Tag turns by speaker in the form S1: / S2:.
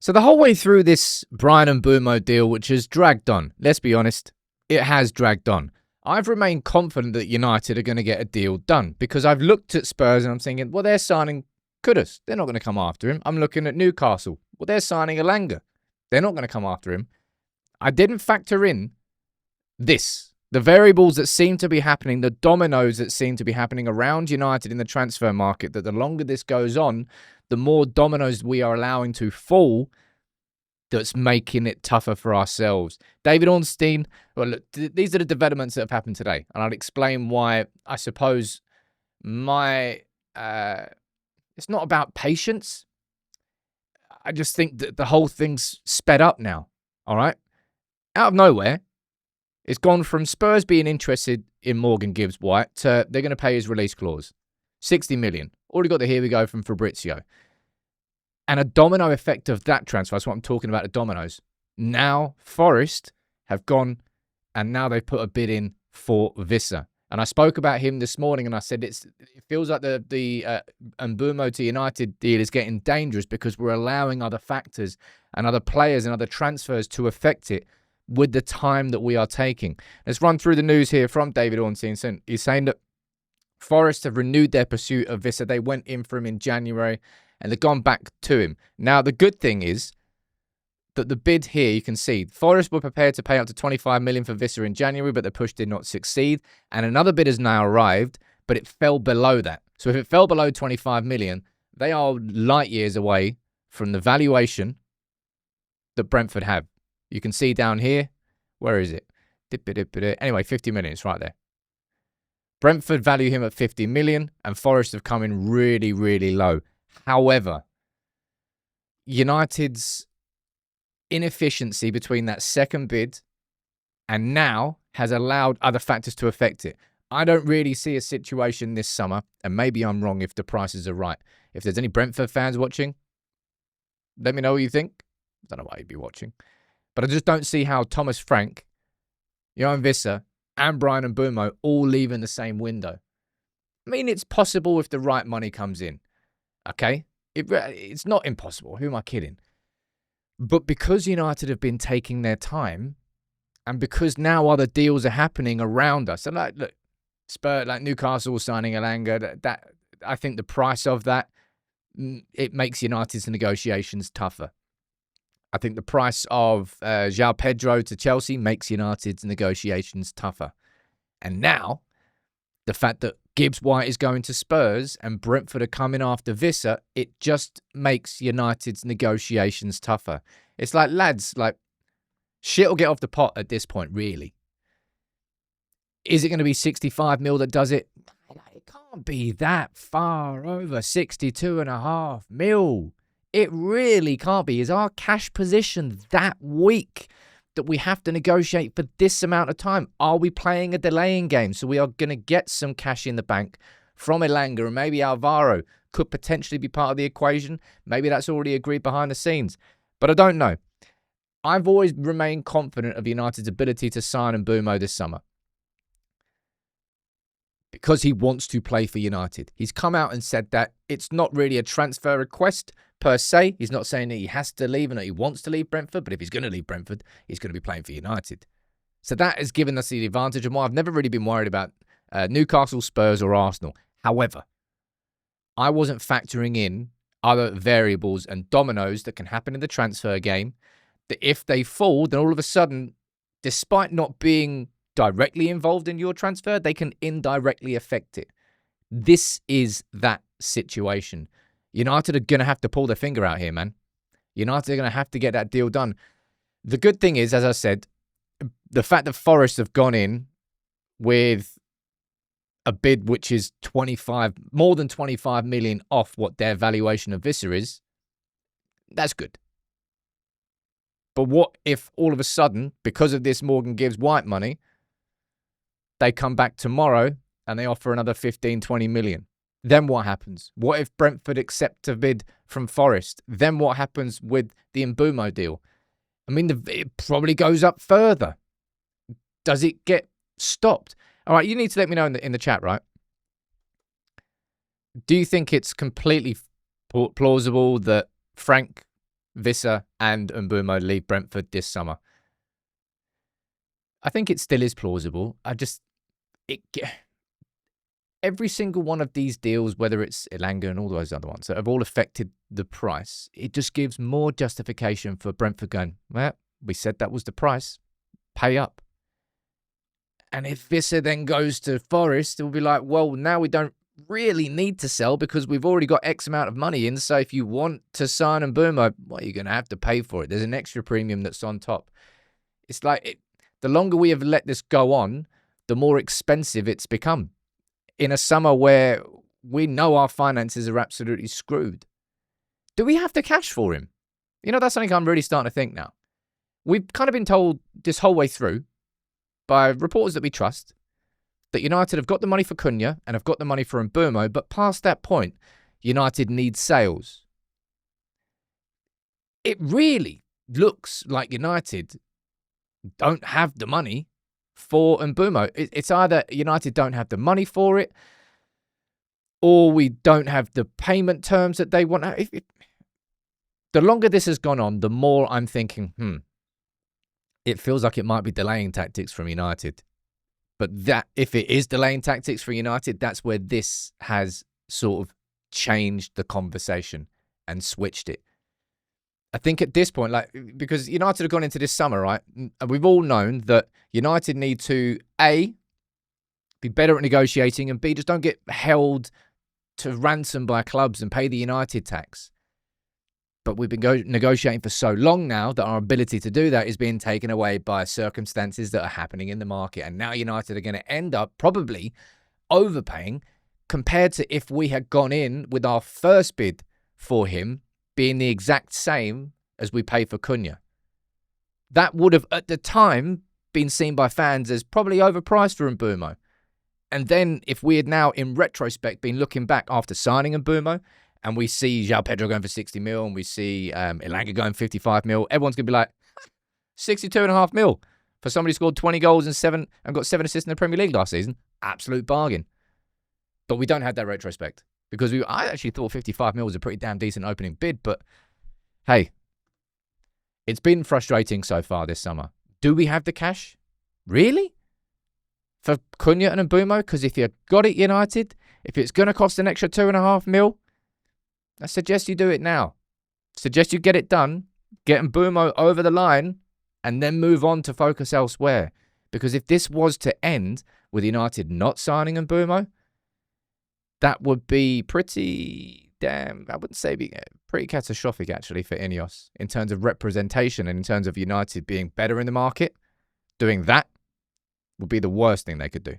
S1: So the whole way through this Bryan Mbeumo deal, which has dragged on, let's be honest, it has dragged on. I've remained confident that United are going to get a deal done because I've looked at Spurs and I'm thinking, well, they're signing Kudus. They're not going to come after him. I'm looking at Newcastle. Well, they're signing Elanga. They're not going to come after him. I didn't factor in the variables that seem to be happening, the dominoes that seem to be happening around United in the transfer market, that the longer this goes on, the more dominoes we are allowing to fall, that's making it tougher for ourselves. David Ornstein, well, look, these are the developments that have happened today, and I'll explain why I suppose it's not about patience. I just think that the whole thing's sped up now, all right? Out of nowhere, it's gone from Spurs being interested in Morgan Gibbs-White to they're going to pay his release clause. 60 million. Already got the here we go from Fabrizio. And a domino effect of that transfer, that's what I'm talking about, the dominoes. Now, Forest have gone and now they've put a bid in for Wissa. And I spoke about him this morning and I said it feels like the Mbeumo to United deal is getting dangerous because we're allowing other factors and other players and other transfers to affect it with the time that we are taking. Let's run through the news here from David Ornstein. He's saying that Forest have renewed their pursuit of Wissa. They went in for him in January and they've gone back to him. Now, the good thing is that the bid here, you can see, Forest were prepared to pay up to 25 million for Wissa in January, but the push did not succeed. And another bid has now arrived, but it fell below that. So if it fell below 25 million, they are light years away from the valuation that Brentford have. You can see down here, where is it? Anyway, 50 million, it's right there. Brentford value him at 50 million, and Forest have come in really, really low. However, United's inefficiency between that second bid and now has allowed other factors to affect it. I don't really see a situation this summer, and maybe I'm wrong if the prices are right. If there's any Brentford fans watching, let me know what you think. I don't know why you'd be watching. But I just don't see how Thomas Frank, Johan Wissa, and Bryan Mbeumo all leave in the same window. I mean, it's possible if the right money comes in. Okay? It's not impossible. Who am I kidding? But because United have been taking their time, and because now other deals are happening around us, and look, Spurs, like Newcastle signing Elanga, that I think the price of that, it makes United's negotiations tougher. I think the price of João Pedro to Chelsea makes United's negotiations tougher. And now, the fact that Gibbs-White is going to Spurs and Brentford are coming after Wissa, it just makes United's negotiations tougher. It's like, lads, like, shit will get off the pot at this point, really. Is it going to be 65 mil that does it? It can't be that far over 62.5 mil. It really can't be. Is our cash position that weak that we have to negotiate for this amount of time? Are we playing a delaying game? So we are going to get some cash in the bank from Elanga, and maybe Alvaro could potentially be part of the equation. Maybe that's already agreed behind the scenes. But I don't know. I've always remained confident of United's ability to sign Mbeumo this summer, because he wants to play for United. He's come out and said that it's not really a transfer request per se. He's not saying that he has to leave and that he wants to leave Brentford, but if he's going to leave Brentford, he's going to be playing for United. So that has given us the advantage, and why I've never really been worried about Newcastle, Spurs or Arsenal. However, I wasn't factoring in other variables and dominoes that can happen in the transfer game, that if they fall, then all of a sudden, despite not being directly involved in your transfer, they can indirectly affect it. This is that situation. United are going to have to pull their finger out here, man. United are going to have to get that deal done. The good thing is, as I said, the fact that Forest have gone in with a bid which is more than 25 million off what their valuation of Wissa is, that's good. But what if all of a sudden, because of this Morgan Gibbs-White money, they come back tomorrow and they offer another 15, 20 million? Then what happens? What if Brentford accept a bid from Forest? Then what happens with the Mbeumo deal? I mean, it probably goes up further. Does it get stopped? All right, you need to let me know in the chat, right? Do you think it's completely plausible that Frank Wissa and Mbeumo leave Brentford this summer. I think it still is plausible. Every single one of these deals, whether it's Elanga and all those other ones that have all affected the price, it just gives more justification for Brentford going, well, we said that was the price, pay up. And if Wissa then goes to Forest, it will be like, well, now we don't really need to sell because we've already got X amount of money in. So if you want to sign Mbeumo, well, you're going to have to pay for it. There's an extra premium that's on top. It's like the longer we have let this go on, the more expensive it's become. In a summer where we know our finances are absolutely screwed. Do we have the cash for him? That's something I'm really starting to think now. We've kind of been told this whole way through by reporters that we trust that United have got the money for Cunha and have got the money for Mbeumo, but past that point, United needs sales. It really looks like United don't have the money for Mbeumo. It's either United don't have the money for it or we don't have the payment terms that they want. The longer this has gone on, the more I'm thinking, it feels like it might be delaying tactics from United. But that if it is delaying tactics for United, that's where this has sort of changed the conversation and switched it. I think at this point, because United have gone into this summer, right? And we've all known that United need to, A, be better at negotiating, and B, just don't get held to ransom by clubs and pay the United tax. But we've been negotiating for so long now that our ability to do that is being taken away by circumstances that are happening in the market. And now United are going to end up probably overpaying compared to if we had gone in with our first bid for him being the exact same as we pay for Cunha. That would have, at the time, been seen by fans as probably overpriced for Mbeumo. And then if we had now, in retrospect, been looking back after signing Mbeumo, and we see João Pedro going for 60 mil, and we see Elanga going 55 mil, everyone's going to be like, 62.5 mil for somebody who scored 20 goals and got 7 assists in the Premier League last season. Absolute bargain. But we don't have that retrospect. Because I actually thought 55 mil was a pretty damn decent opening bid. But, hey, it's been frustrating so far this summer. Do we have the cash? Really? For Cunha and Mbeumo? Because if you've got it, United, if it's going to cost an extra 2.5 mil, I suggest you do it now. Suggest you get it done, get Mbeumo over the line, and then move on to focus elsewhere. Because if this was to end with United not signing Mbeumo, that would be pretty damn, I wouldn't say pretty catastrophic actually for Ineos in terms of representation and in terms of United being better in the market. Doing that would be the worst thing they could do.